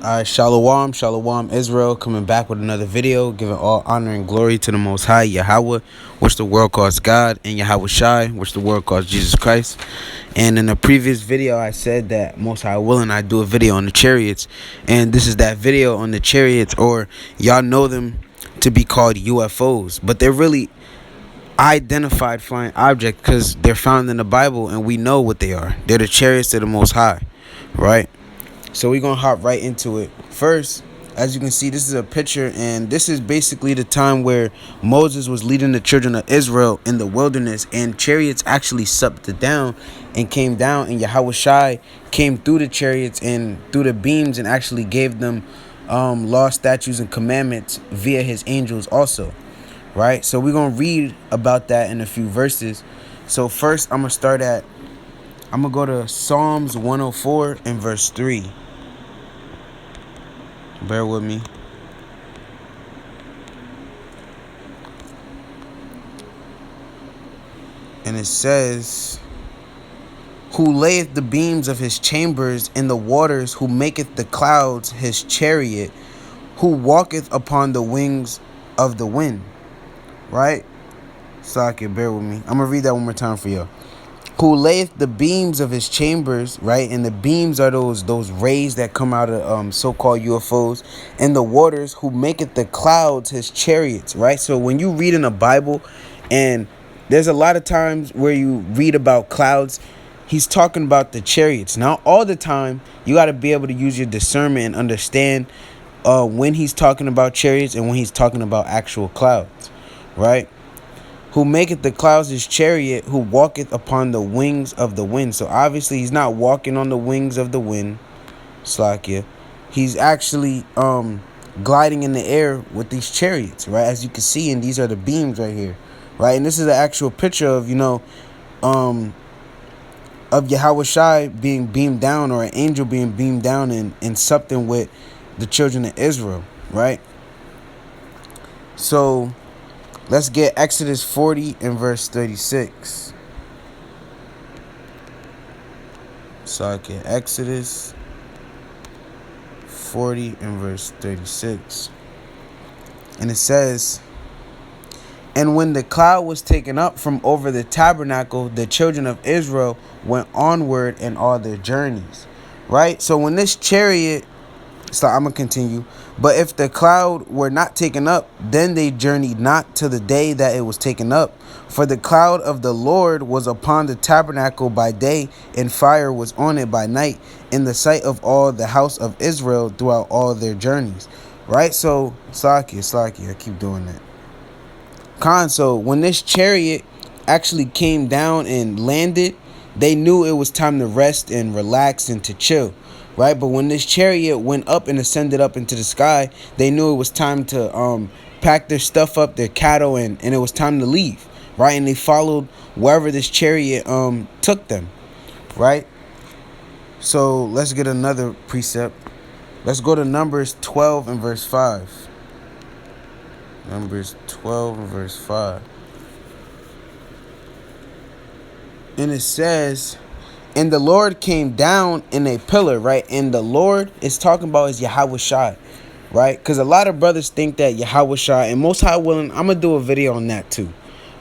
Shalom, Shalom, Israel, coming back with another video, giving all honor and glory to the Most High, Yahweh, which the world calls God, and Yahweh Shai, which the world calls Jesus Christ. And in the previous video, I said that Most High willing, I do a video on the chariots, and this is that video on the chariots, or y'all know them to be called UFOs, but they're really identified flying objects because they're found in the Bible, and we know what they are. They're the chariots of the Most High, right? So we're going to hop right into it. First, as you can see, this is a picture, and this is basically the time where Moses was leading the children of Israel in the wilderness, and chariots actually supped it down and came down, and Yahweh Shai came through the chariots and through the beams and actually gave them law, statutes, and commandments via his angels also, right? So we're going to read about that in a few verses. So first, I'm going to go to Psalms 104 and verse 3. Bear with me. And it says, who layeth the beams of his chambers in the waters, who maketh the clouds his chariot, who walketh upon the wings of the wind. Right? Socket, bear with me. I'm going to read that one more time for you. Who layeth the beams of his chambers, right? And the beams are those rays that come out of so-called UFOs. And the waters, who maketh the clouds his chariots, right? So when you read in the Bible, and there's a lot of times where you read about clouds, he's talking about the chariots. Now, all the time, you got to be able to use your discernment and understand when he's talking about chariots and when he's talking about actual clouds, right? Who maketh the clouds his chariot, who walketh upon the wings of the wind. So obviously he's not walking on the wings of the wind, Slakia. He's actually gliding in the air with these chariots, right? As you can see, and these are the beams right here, right? And this is the actual picture of, of Yahweh Shai being beamed down, or an angel being beamed down and something with the children of Israel, right? So let's get Exodus 40 and verse 36. So I get Exodus 40 and verse 36. And it says, and when the cloud was taken up from over the tabernacle, the children of Israel went onward in all their journeys. Right? So when this chariot, so I'm going to continue. But if the cloud were not taken up, then they journeyed not till the day that it was taken up. For the cloud of the Lord was upon the tabernacle by day, and fire was on it by night, in the sight of all the house of Israel throughout all their journeys. Right? So, Slaki, I keep doing that. So when this chariot actually came down and landed, they knew it was time to rest and relax and to chill. Right? But when this chariot went up and ascended up into the sky, they knew it was time to pack their stuff up, their cattle, and it was time to leave. Right? And they followed wherever this chariot took them. Right? So let's get another precept. Let's go to Numbers 12 and verse 5. Numbers 12 and verse 5. And it says, and the Lord came down in a pillar, right? And the Lord is talking about is Yahweh Shai, right? Because a lot of brothers think that Yahweh Shai, and Most High willing, I'm going to do a video on that too,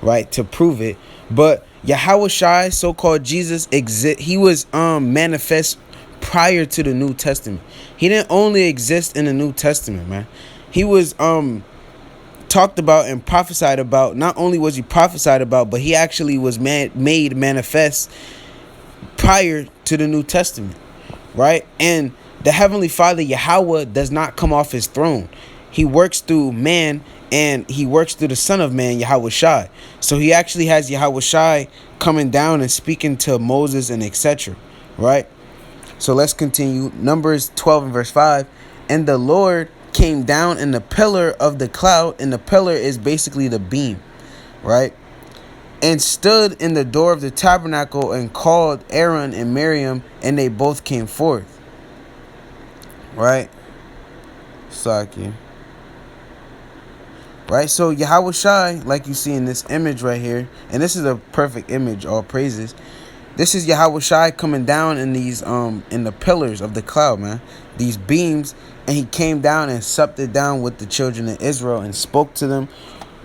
right? To prove it. But Yahweh Shai, so-called Jesus, he was manifest prior to the New Testament. He didn't only exist in the New Testament, man. He was talked about and prophesied about. Not only was he prophesied about, but he actually was made manifest prior to the New Testament, right? And the Heavenly Father, Yahweh, does not come off his throne. He works through man, and he works through the Son of Man, Yahweh Shai. So he actually has Yahweh Shai coming down and speaking to Moses and etc., right? So let's continue. Numbers 12 and verse 5. And the Lord came down in the pillar of the cloud, and the pillar is basically the beam, right? And stood in the door of the tabernacle and called Aaron and Miriam, and they both came forth. Right? Saki. Right? So Yahweh Shai, like you see in this image right here, and this is a perfect image, all praises. This is Yahweh Shai coming down in these in the pillars of the cloud, man. These beams, and he came down and supped it down with the children of Israel and spoke to them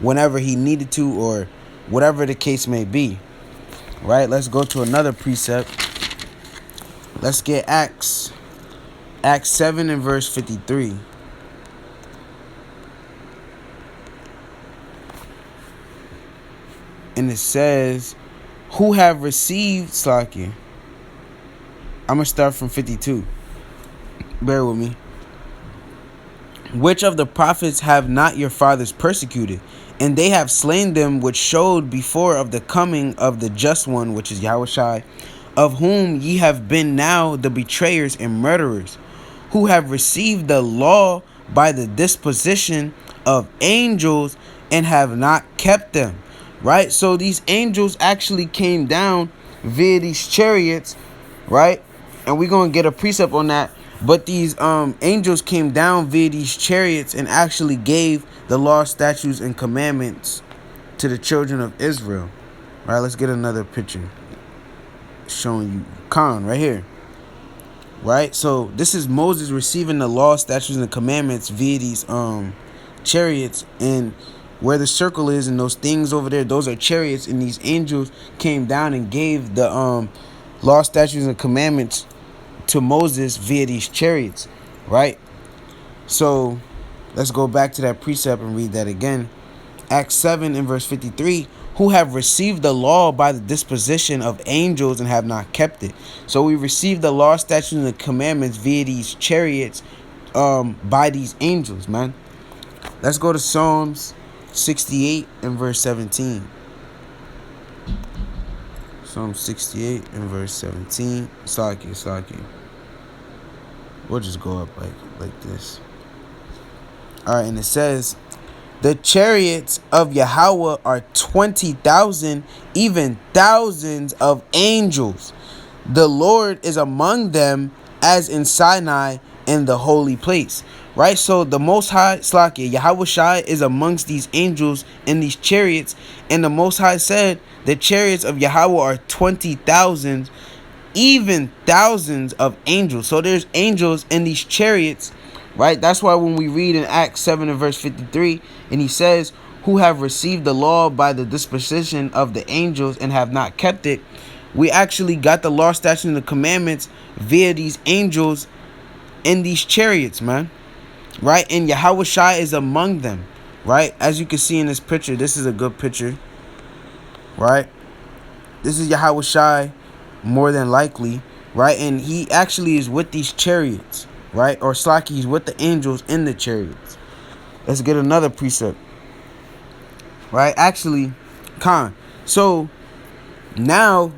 whenever he needed to, or whatever the case may be. Right? Let's go to another precept. Let's get Acts 7 and verse 53. And it says, who have received Slaki. I'm going to start from 52. Bear with me. Which of the prophets have not your fathers persecuted? And they have slain them which showed before of the coming of the just one, which is Yahushai, of whom ye have been now the betrayers and murderers, who have received the law by the disposition of angels and have not kept them. Right? So these angels actually came down via these chariots, right? And we're going to get a precept on that. But these angels came down via these chariots and actually gave the law, statutes, and commandments to the children of Israel. Right? Let's get another picture showing you Khan right here. Right? So this is Moses receiving the law, statutes, and commandments via these chariots, and where the circle is and those things over there, those are chariots, and these angels came down and gave the law, statutes, and commandments to Moses via these chariots, right? So let's go back to that precept and read that again. Acts 7 and verse 53, who have received the law by the disposition of angels and have not kept it. So we received the law, statutes, and the commandments via these chariots by these angels, man. Let's go to Psalms 68 and verse 17. Psalm 68 and verse 17. Saki. We'll just go up like this. Alright, and it says, the chariots of Yahweh are 20,000, even thousands of angels. The Lord is among them as in Sinai in the holy place. Right? So the Most High, Slaki, Yahweh Shai, is amongst these angels in these chariots. And the Most High said, the chariots of Yahweh are 20,000, even thousands of angels. So there's angels in these chariots, right? That's why when we read in Acts 7 and verse 53, and he says, who have received the law by the disposition of the angels and have not kept it, we actually got the law, statutes, and the commandments via these angels in these chariots, man. Right? And Yahweh Shai is among them. Right? As you can see in this picture, this is a good picture. Right? This is Yahweh Shai, more than likely. Right? And he actually is with these chariots. Right? Or Slaki, he's with the angels in the chariots. Let's get another precept. Right? Actually, Khan. So, now,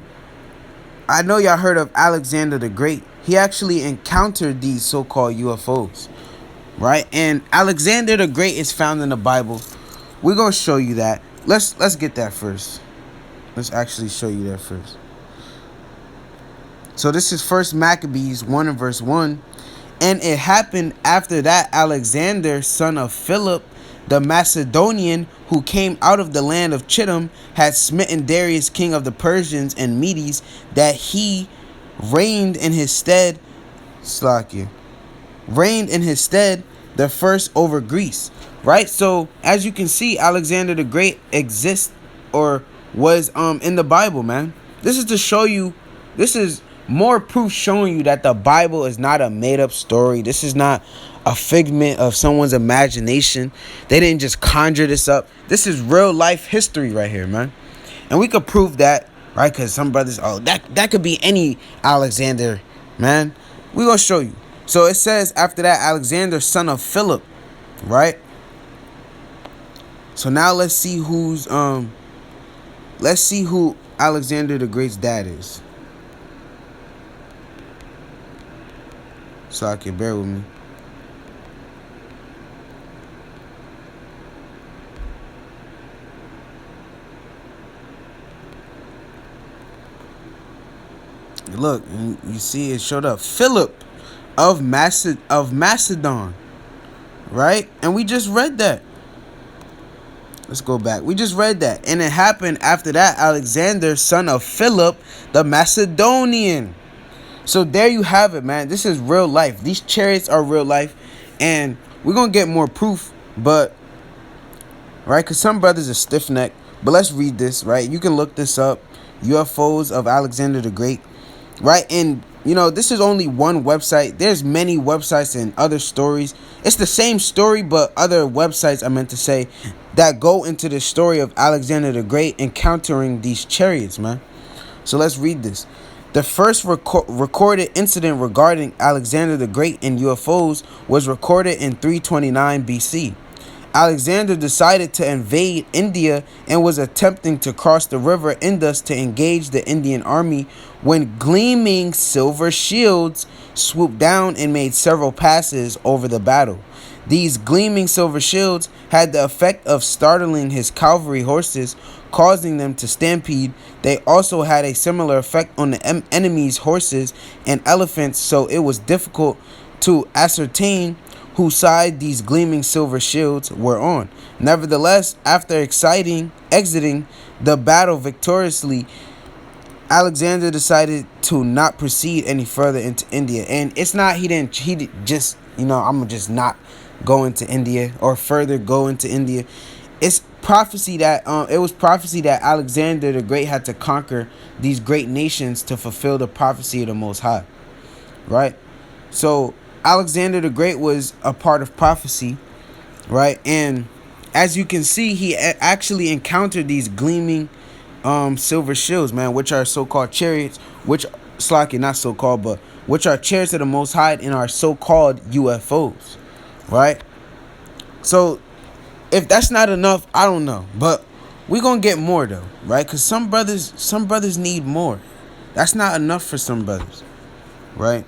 I know y'all heard of Alexander the Great. He actually encountered these so-called UFOs. Right? And Alexander the Great is found in the Bible. We're going to show you that. Let's get that first. Let's actually show you that first. So this is 1 Maccabees 1 and verse 1. And it happened after that Alexander, son of Philip, the Macedonian, who came out of the land of Chittim, had smitten Darius, king of the Persians and Medes, that he reigned in his stead. Reigned in his stead the first over Greece. Right? So as you can see, Alexander the Great exists or was in the Bible, man. This is to show you, this is more proof showing you that the Bible is not a made-up story. This is not a figment of someone's imagination. They didn't just conjure this up. This is real life history right here, man. And we could prove that, right? Because some brothers, oh, that could be any Alexander, man. We're going to show you. So it says after that, Alexander, son of Philip, right? So now let's see who Alexander the Great's dad is. So I can bear with me. Look, you see it showed up. Philip of Macedon. Right? And we just read that. Let's go back. We just read that. And it happened after that, Alexander, son of Philip, the Macedonian. So there you have it, man. This is real life. These chariots are real life. And we're going to get more proof. But, right, because some brothers are stiff-necked. But let's read this, right? You can look this up. UFOs of Alexander the Great. Right? And, you know, this is only one website. There's many websites and other stories. It's the same story, but other websites, I meant to say, that go into the story of Alexander the Great encountering these chariots, man. So let's read this. The first recorded incident regarding Alexander the Great and UFOs was recorded in 329 BC. Alexander decided to invade India and was attempting to cross the river Indus to engage the Indian army when gleaming silver shields swooped down and made several passes over the battle. These gleaming silver shields had the effect of startling his cavalry horses, causing them to stampede. They also had a similar effect on the enemy's horses and elephants, so it was difficult to ascertain whose side these gleaming silver shields were on. Nevertheless, after exiting the battle victoriously, Alexander decided to not proceed any further into India. And it's not, he just, I'm just not go into India or further go into India. It's prophecy that, it was prophecy that Alexander the Great had to conquer these great nations to fulfill the prophecy of the Most High. Right? So, Alexander the Great was a part of prophecy, right? And as you can see, he actually encountered these gleaming silver shields, man, which are so-called chariots, which, not so-called, but which are chariots of the Most High and are so-called UFOs, right? So, if that's not enough, I don't know, but we're gonna get more though, right? Because some brothers need more. That's not enough for some brothers, right?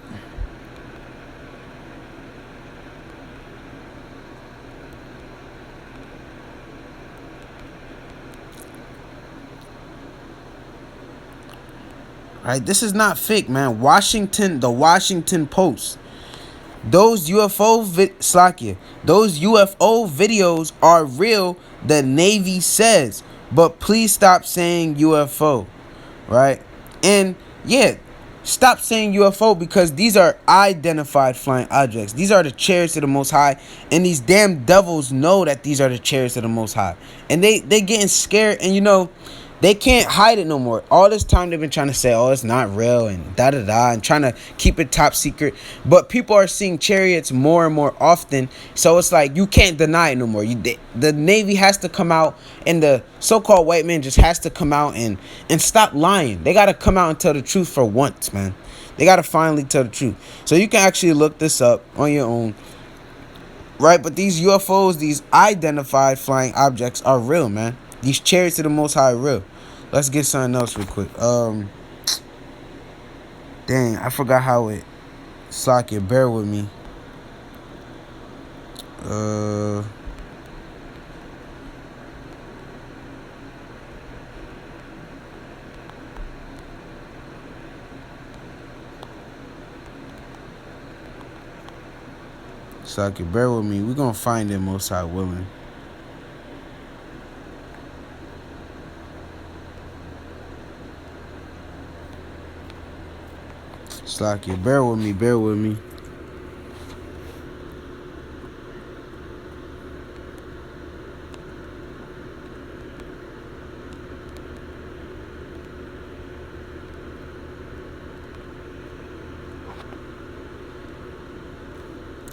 Right, this is not fake, man. The Washington Post. Those UFO videos are real, the Navy says. But please stop saying UFO, right? And yeah, stop saying UFO because these are identified flying objects. These are the chariots of the Most High, and these damn devils know that these are the chariots of the Most High, and they getting scared, and they can't hide it no more. All this time they've been trying to say, oh, it's not real and da-da-da, and trying to keep it top secret. But people are seeing chariots more and more often. So it's like, you can't deny it no more. The Navy has to come out, and the so-called white man just has to come out and stop lying. They got to come out and tell the truth for once, man. They got to finally tell the truth. So you can actually look this up on your own. Right, but these UFOs, these identified flying objects are real, man. These chariots of the Most High are real. Let's get something else real quick. Dang, I forgot how it. Socket, bear with me. Socket, bear with me. We're gonna find it, Most High willing. Slacky, bear with me.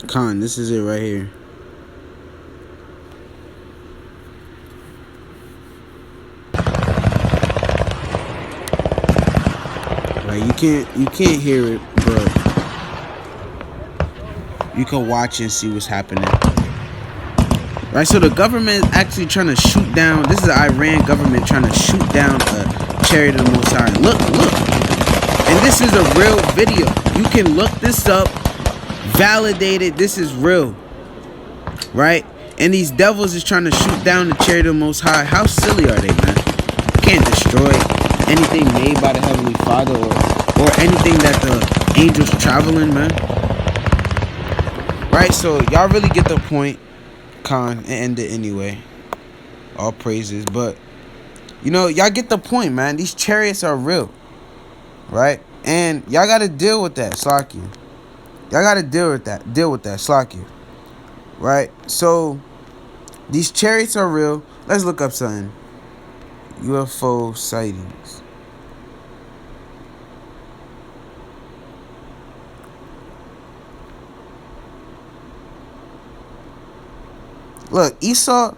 Con, this is it right here. You can't hear it, but you can watch and see what's happening. Right, so the government is actually trying to shoot down. This is the Iran government trying to shoot down a chariot of the Most High. Look, and this is a real video. You can look this up, validated. This is real, right? And these devils is trying to shoot down the chariot of the Most High. How silly are they, man? You can't destroy anything made by the Heavenly Father or anything that the angels traveling, man. Right, so y'all really get the point, Con, and end it anyway. All praises. But, y'all get the point, man. These chariots are real. Right? And y'all got to deal with that, Slakia. Y'all got to deal with that. Slakia. Right? So, these chariots are real. Let's look up something. UFO sightings. Look, Esau.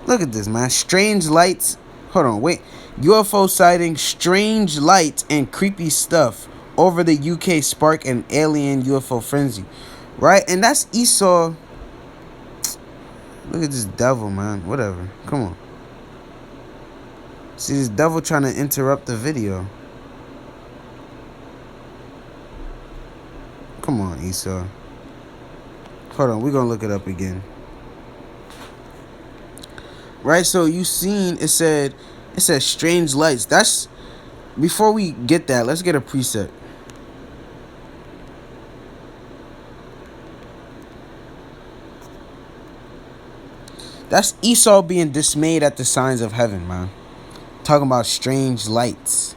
Look at this, man. Strange lights. Hold on, wait. UFO sightings, strange lights, and creepy stuff over the UK spark an alien UFO frenzy. Right? And that's Esau. Look at this devil, man. Whatever. Come on. See this devil trying to interrupt the video. Come on, Esau. Hold on, we're gonna look it up again. Right, so you seen it said strange lights. That's before we get that, let's get a preset. That's Esau being dismayed at the signs of heaven, man. Talking about strange lights.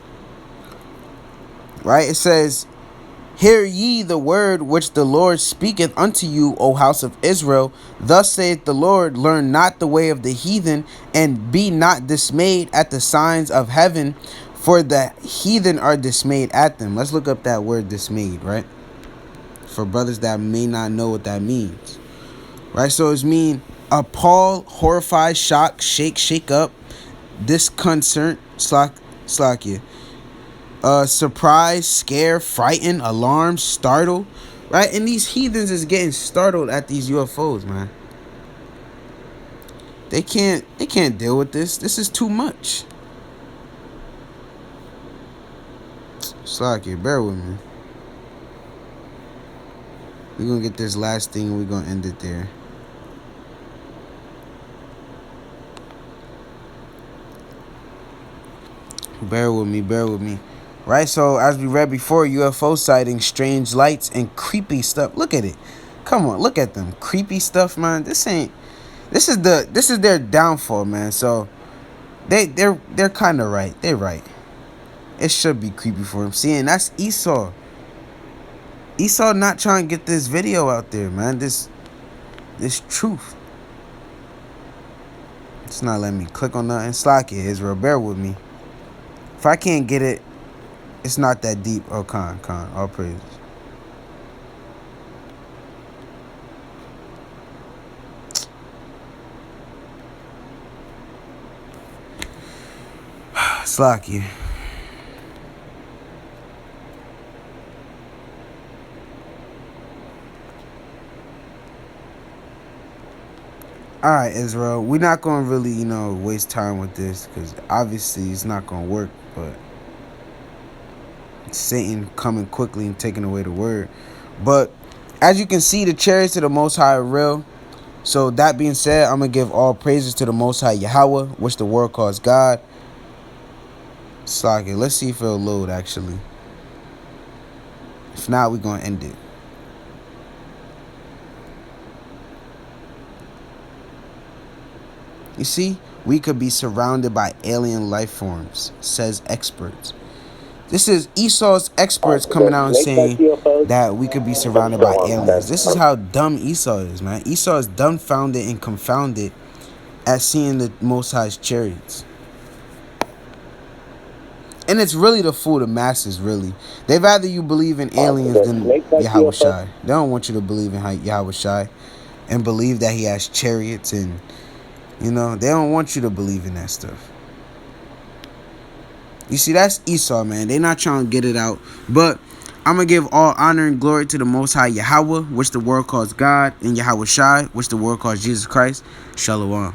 Right? It says, hear ye the word which the Lord speaketh unto you, O house of Israel. Thus saith the Lord, learn not the way of the heathen, and be not dismayed at the signs of heaven, for the heathen are dismayed at them. Let's look up that word dismayed, right? For brothers that may not know what that means. Right? So it's mean appall, horrify, shock, shake up, disconcert, slack you. Surprise, scare, frighten, alarm, startle, right? And these heathens is getting startled at these UFOs, man. They can't deal with this. This is too much. Slack it, bear with me. We're gonna get this last thing and we're gonna end it there. Bear with me. Right, so as we read before, UFO sightings, strange lights, and creepy stuff. Look at it. Come on, look at them. Creepy stuff, man. This is their downfall, man. So they're kind of right. They're right. It should be creepy for them. See, and that's Esau. Esau not trying to get this video out there, man. This truth. It's not letting me click on nothing. Slack it, Israel. Bear with me. If I can't get it, it's not that deep. Oh, con. All praises. Slack you. Alright, Israel. We're not going to really, waste time with this because obviously it's not going to work, but Satan coming quickly and taking away the word. But as you can see, the chariots of the Most High are real. So that being said, I'm going to give all praises to the Most High Yahweh, which the world calls God. Slack it. Let's see if it'll load, actually. If not, we're going to end it. You see, we could be surrounded by alien life forms, says experts. This is Esau's experts coming out and saying that we could be surrounded by aliens. This is how dumb Esau is, man. Esau is dumbfounded and confounded at seeing the Most High's chariots. And it's really to fool the masses, really. They'd rather you believe in aliens than Yahweh Shai. They don't want you to believe in Yahweh Shai and believe that he has chariots and, they don't want you to believe in that stuff. You see, that's Esau, man. They not trying to get it out. But I'm going to give all honor and glory to the Most High Yahweh, which the world calls God, and Yahweh Shai, which the world calls Jesus Christ. Shalom.